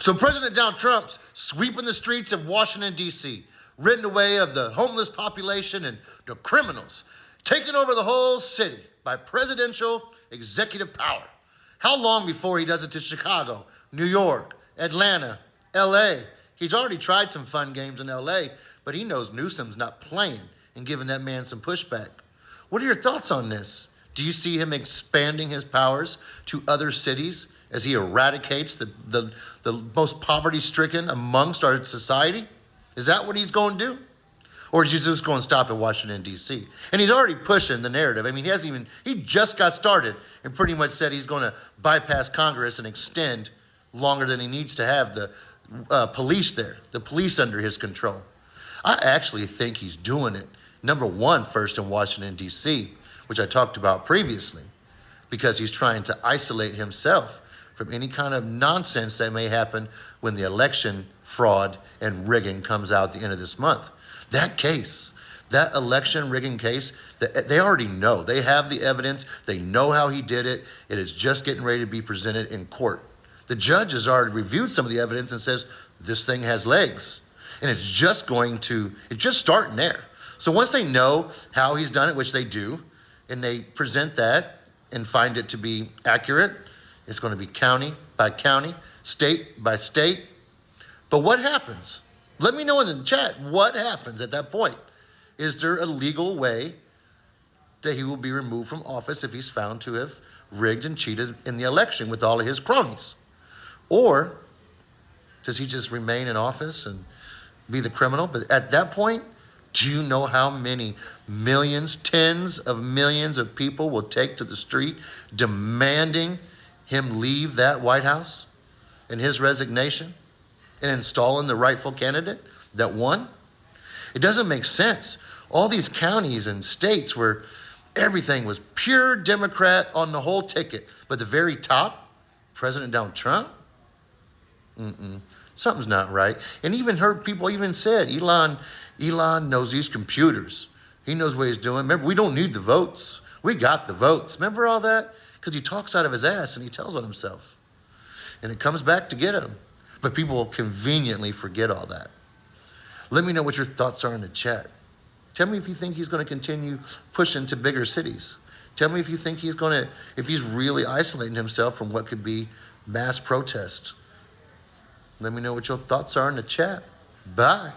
So President Donald Trump's sweeping the streets of Washington, D.C., ridding away of the homeless population and the criminals, taking over the whole city by presidential executive power. How long before he does it to Chicago, New York, Atlanta, L.A.? He's already tried some fun games in L.A., but he knows Newsom's not playing and giving that man some pushback. What are your thoughts on this? Do you see him expanding his powers to other cities as he eradicates the most poverty-stricken amongst our society? Is that what he's going to do? Or is he just going to stop at Washington, D.C.? And he's already pushing the narrative. I mean, he just got started and pretty much said he's going to bypass Congress and extend longer than he needs to have the police there, the police under his control. I actually think he's doing it, number one, first in Washington, D.C., which I talked about previously, because he's trying to isolate himself from any kind of nonsense that may happen when the election fraud and rigging comes out at the end of this month. That case, that election rigging case, they already know. They have the evidence. They know how he did it. It is just getting ready to be presented in court. The judge has already reviewed some of the evidence and says, this thing has legs. And it's just starting there. So once they know how he's done it, which they do, and they present that and find it to be accurate, it's going to be county by county, state by state. But what happens? Let me know in the chat, what happens at that point? Is there a legal way that he will be removed from office if he's found to have rigged and cheated in the election with all of his cronies? Or does he just remain in office and be the criminal? But at that point, do you know how many millions, tens of millions of people will take to the street demanding him leave that White House and his resignation and installing the rightful candidate that won? It doesn't make sense. All these counties and states where everything was pure Democrat on the whole ticket, but the very top, President Donald Trump, something's not right. And even heard people even said, Elon knows these computers. He knows what he's doing. Remember, we don't need the votes. We got the votes. Remember all that? Because he talks out of his ass and he tells on himself. And it comes back to get him. But people will conveniently forget all that. Let me know what your thoughts are in the chat. Tell me if you think he's going to continue pushing to bigger cities. Tell me if you think if he's really isolating himself from what could be mass protest. Let me know what your thoughts are in the chat. Bye.